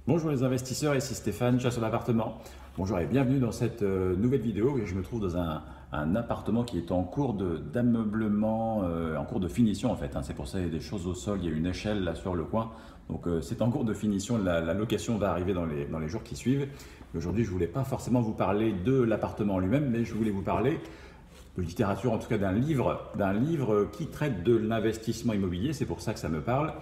Bonjour les investisseurs, ici Stéphane, chasseur d'appartement. Bonjour et bienvenue dans cette nouvelle vidéo. Je me trouve dans un appartement qui est en cours d'ameublement, en cours de finition en fait. C'est pour ça qu'il y a des choses au sol, il y a une échelle là sur le coin. Donc c'est en cours de finition, la location va arriver dans les jours qui suivent. Aujourd'hui je ne voulais pas forcément vous parler de l'appartement lui-même, mais je voulais vous parler de littérature, en tout cas d'un livre qui traite de l'investissement immobilier, c'est pour ça que ça me parle.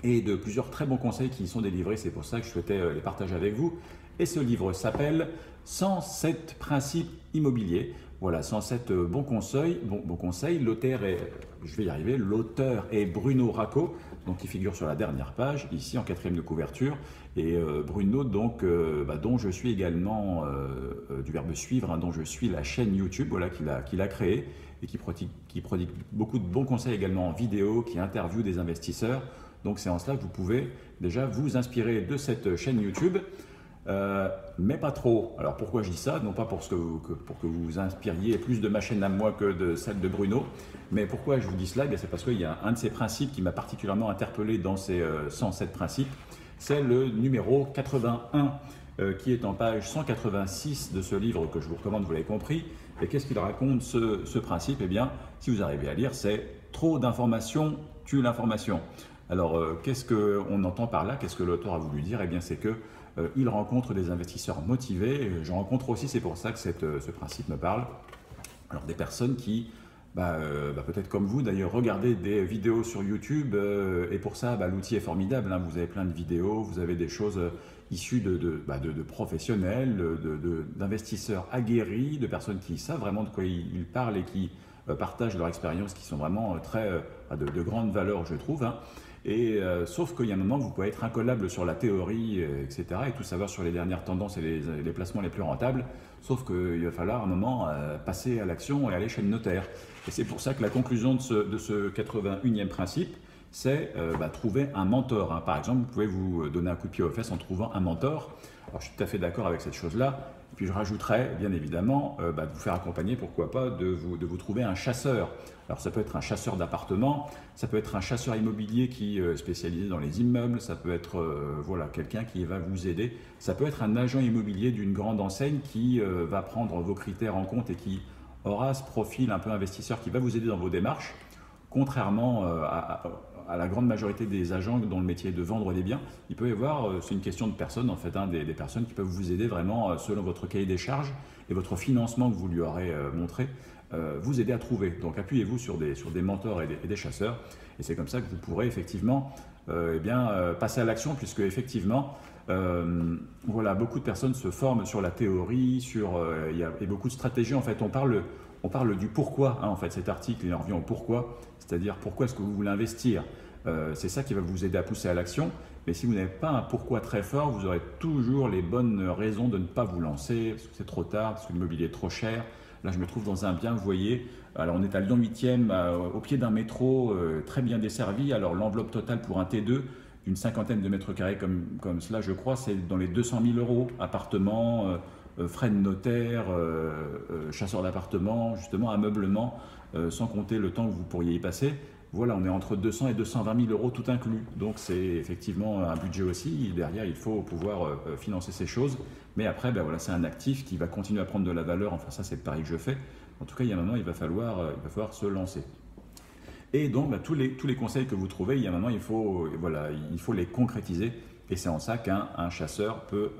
Et de plusieurs très bons conseils qui y sont délivrés, c'est pour ça que je souhaitais les partager avec vous. Et ce livre s'appelle 107 principes immobiliers. Voilà, 107 bons conseils. Bons conseils. L'auteur est, je vais y arriver, l'auteur est Bruno Racco, donc qui figure sur la dernière page, ici en quatrième de couverture. Et Bruno, donc, dont je suis également, du verbe suivre, dont je suis la chaîne YouTube, voilà, qu'il a créée et qui prodigue beaucoup de bons conseils également en vidéo, qui interviewe des investisseurs. Donc c'est en cela que vous pouvez déjà vous inspirer de cette chaîne YouTube, mais pas trop. Alors pourquoi je dis ça? Non pas pour que vous vous inspiriez plus de ma chaîne à moi que de celle de Bruno, mais pourquoi je vous dis cela? C'est parce qu'il y a un de ces principes qui m'a particulièrement interpellé dans ces 107 principes, c'est le numéro 81, qui est en page 186 de ce livre que je vous recommande, vous l'avez compris. Et qu'est-ce qu'il raconte ce principe? Eh bien, si vous arrivez à lire, c'est « trop d'informations tue l'information ». Alors, qu'est-ce qu'on entend par là? Qu'est-ce que l'auteur a voulu dire? Eh bien, c'est qu'il rencontre des investisseurs motivés. Je rencontre aussi, c'est pour ça que ce principe me parle. Alors, des personnes qui, peut-être comme vous d'ailleurs, regardez des vidéos sur YouTube et pour ça, l'outil est formidable. Vous avez plein de vidéos, vous avez des choses issues de professionnels, d'investisseurs aguerris, de personnes qui savent vraiment de quoi ils parlent et qui partagent leur expérience, qui sont vraiment de grande valeur, je trouve. Et sauf qu'il y a un moment où vous pouvez être incollable sur la théorie, etc., et tout savoir sur les dernières tendances et les placements les plus rentables, sauf qu'il va falloir un moment passer à l'action et aller chez le notaire. Et c'est pour ça que la conclusion de ce 81e principe, c'est trouver un mentor. Par exemple, vous pouvez vous donner un coup de pied aux fesses en trouvant un mentor. Alors, je suis tout à fait d'accord avec cette chose-là. Puis je rajouterais, bien évidemment, de vous faire accompagner, pourquoi pas, de vous trouver un chasseur. Alors ça peut être un chasseur d'appartements, ça peut être un chasseur immobilier qui est spécialisé dans les immeubles, ça peut être quelqu'un qui va vous aider, ça peut être un agent immobilier d'une grande enseigne qui va prendre vos critères en compte et qui aura ce profil un peu investisseur qui va vous aider dans vos démarches, contrairement à la grande majorité des agents dont le métier est de vendre des biens. Il peut y avoir, c'est une question de personnes en fait, des personnes qui peuvent vous aider vraiment selon votre cahier des charges et votre financement que vous lui aurez montré, vous aider à trouver. Donc appuyez-vous sur des mentors et des chasseurs et c'est comme ça que vous pourrez effectivement passer à l'action puisque effectivement beaucoup de personnes se forment sur la théorie, il y a beaucoup de stratégies en fait. On parle du pourquoi, en fait, cet article, il en revient au pourquoi, c'est-à-dire pourquoi est-ce que vous voulez investir. C'est ça qui va vous aider à pousser à l'action, mais si vous n'avez pas un pourquoi très fort, vous aurez toujours les bonnes raisons de ne pas vous lancer, parce que c'est trop tard, parce que l'immobilier est trop cher. Là, je me trouve dans un bien, vous voyez, alors on est à Lyon 8e, au pied d'un métro, très bien desservi, alors l'enveloppe totale pour un T2, d'une cinquantaine de mètres carrés comme cela, je crois, c'est dans les 200 000 €, appartement, frais de notaire, chasseur d'appartement, justement ameublement, sans compter le temps que vous pourriez y passer. Voilà, on est entre 200 et 220 000 € tout inclus. Donc c'est effectivement un budget aussi. Derrière, il faut pouvoir financer ces choses. Mais après, c'est un actif qui va continuer à prendre de la valeur. Enfin, ça, c'est le pari que je fais. En tout cas, il y a un moment, il va falloir se lancer. Et donc, tous les conseils que vous trouvez, il y a un moment, il faut les concrétiser. Et c'est en ça qu'un chasseur peut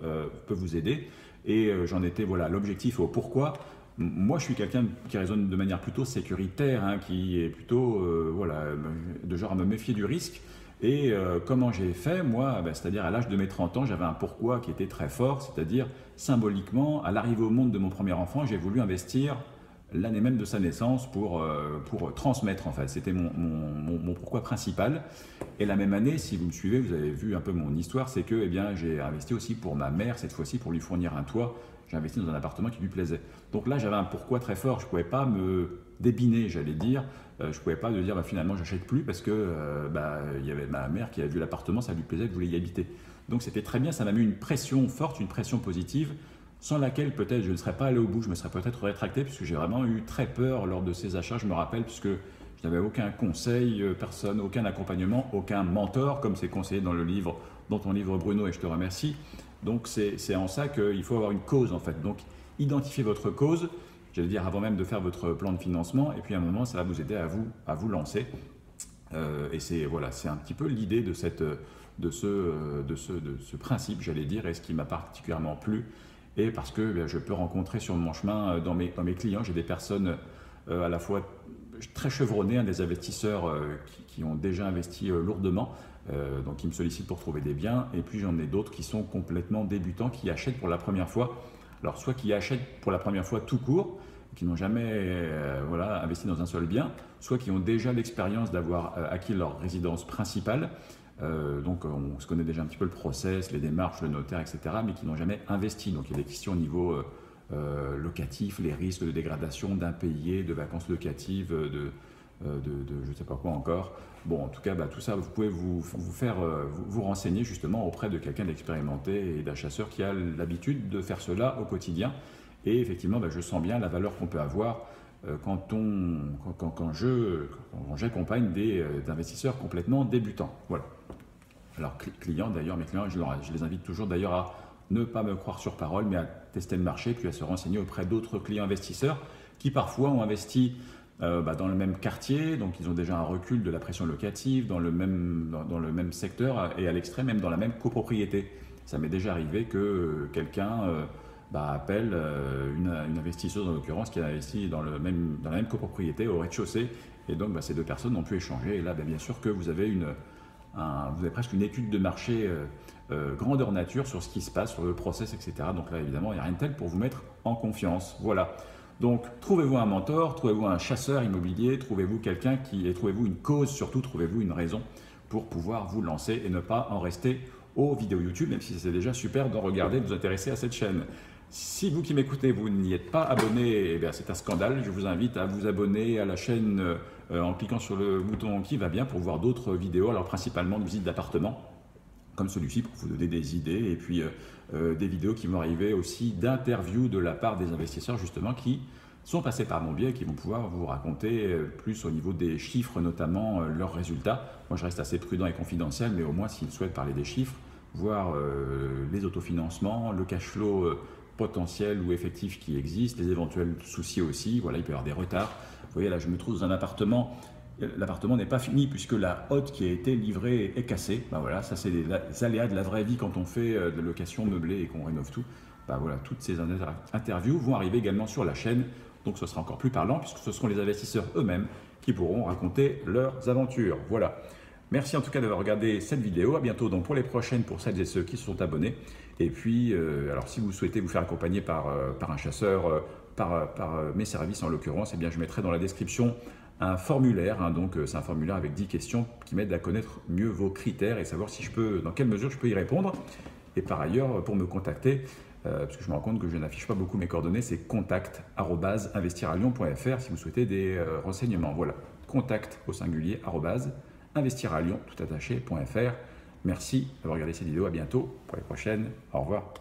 vous aider. Et j'en étais à l'objectif, au pourquoi. Moi, je suis quelqu'un qui raisonne de manière plutôt sécuritaire, qui est plutôt de genre à me méfier du risque. Et comment j'ai fait, moi, c'est-à-dire à l'âge de mes 30 ans, j'avais un pourquoi qui était très fort, c'est-à-dire symboliquement, à l'arrivée au monde de mon premier enfant, j'ai voulu investir l'année même de sa naissance pour transmettre en fait. C'était mon pourquoi principal. Et la même année, si vous me suivez, vous avez vu un peu mon histoire, c'est que j'ai investi aussi pour ma mère, cette fois-ci pour lui fournir un toit. J'ai investi dans un appartement qui lui plaisait. Donc là, j'avais un pourquoi très fort. Je ne pouvais pas me débiner, j'allais dire. Je ne pouvais pas dire finalement, j'achète plus parce que y avait ma mère qui avait vu l'appartement, ça lui plaisait, elle voulait y habiter. Donc c'était très bien, ça m'a mis une pression forte, une pression positive, sans laquelle peut-être je ne serais pas allé au bout, je me serais peut-être rétracté puisque j'ai vraiment eu très peur lors de ces achats, je me rappelle, puisque je n'avais aucun conseil, personne, aucun accompagnement, aucun mentor, comme c'est conseillé dans le livre dans ton livre, Bruno, et je te remercie. Donc c'est en ça qu'il faut avoir une cause en fait. Donc identifiez votre cause, j'allais dire avant même de faire votre plan de financement, et puis à un moment ça va vous aider à vous lancer. Et c'est voilà, c'est un petit peu l'idée de ce principe, j'allais dire, et ce qui m'a particulièrement plu. Et parce que je peux rencontrer sur mon chemin, dans mes clients, j'ai des personnes à la fois très chevronnées, des investisseurs qui ont déjà investi lourdement, donc qui me sollicitent pour trouver des biens, et puis j'en ai d'autres qui sont complètement débutants, qui achètent pour la première fois. Alors soit qui achètent pour la première fois tout court, qui n'ont jamais voilà, investi dans un seul bien, soit qui ont déjà l'expérience d'avoir acquis leur résidence principale. Donc on se connaît déjà un petit peu le process, les démarches, le notaire, etc., mais qui n'ont jamais investi. Donc il y a des questions au niveau locatif, les risques de dégradation, d'impayés, de vacances locatives, de je ne sais pas quoi encore. Bon, en tout cas, tout ça, vous pouvez vous renseigner justement auprès de quelqu'un d'expérimenté et d'un chasseur qui a l'habitude de faire cela au quotidien. Et effectivement, je sens bien la valeur qu'on peut avoir quand j'accompagne des investisseurs complètement débutants. Voilà. Alors, clients d'ailleurs, mes clients, je les invite toujours d'ailleurs à ne pas me croire sur parole, mais à tester le marché, puis à se renseigner auprès d'autres clients investisseurs qui parfois ont investi dans le même quartier, donc ils ont déjà un recul de la pression locative dans le même secteur et à l'extrême même dans la même copropriété. Ça m'est déjà arrivé que quelqu'un appelle une investisseuse en l'occurrence qui a investi dans la même copropriété au rez-de-chaussée, et donc ces deux personnes ont pu échanger, et là bien sûr que vous avez presque une étude de marché grandeur nature sur ce qui se passe, sur le process, etc. Donc là évidemment il n'y a rien de tel pour vous mettre en confiance. Voilà. Donc trouvez-vous un mentor, trouvez-vous un chasseur immobilier, trouvez-vous quelqu'un trouvez-vous une cause, surtout trouvez-vous une raison pour pouvoir vous lancer et ne pas en rester aux vidéos YouTube, même si c'est déjà super d'en regarder, de vous intéresser à cette chaîne. Si vous qui m'écoutez, vous n'y êtes pas abonné, c'est un scandale. Je vous invite à vous abonner à la chaîne en cliquant sur le bouton qui va bien pour voir d'autres vidéos, alors principalement de visites d'appartements, comme celui-ci, pour vous donner des idées, et puis des vidéos qui vont arriver aussi d'interviews de la part des investisseurs justement qui sont passés par mon biais et qui vont pouvoir vous raconter plus au niveau des chiffres, notamment leurs résultats. Moi je reste assez prudent et confidentiel, mais au moins s'ils souhaitent parler des chiffres, voir les autofinancements, le cash flow potentiel ou effectif qui existe, les éventuels soucis aussi. Voilà, il peut y avoir des retards. Vous voyez là, je me trouve dans un appartement. L'appartement n'est pas fini puisque la hotte qui a été livrée est cassée. Voilà, ça c'est les aléas de la vraie vie quand on fait de location meublée et qu'on rénove tout. Voilà, toutes ces interviews vont arriver également sur la chaîne. Donc ce sera encore plus parlant puisque ce seront les investisseurs eux-mêmes qui pourront raconter leurs aventures. Voilà. Merci en tout cas d'avoir regardé cette vidéo. À bientôt donc pour les prochaines, pour celles et ceux qui se sont abonnés. Et puis, alors si vous souhaitez vous faire accompagner par un chasseur, par mes services en l'occurrence, eh bien je mettrai dans la description un formulaire. Donc c'est un formulaire avec 10 questions qui m'aident à connaître mieux vos critères et savoir si dans quelle mesure je peux y répondre. Et par ailleurs, pour me contacter, parce que je me rends compte que je n'affiche pas beaucoup mes coordonnées, c'est contact@investiralion.fr si vous souhaitez des renseignements. Voilà, contact au singulier @investiralion tout attaché.fr. Merci d'avoir regardé cette vidéo, à bientôt pour les prochaines, au revoir.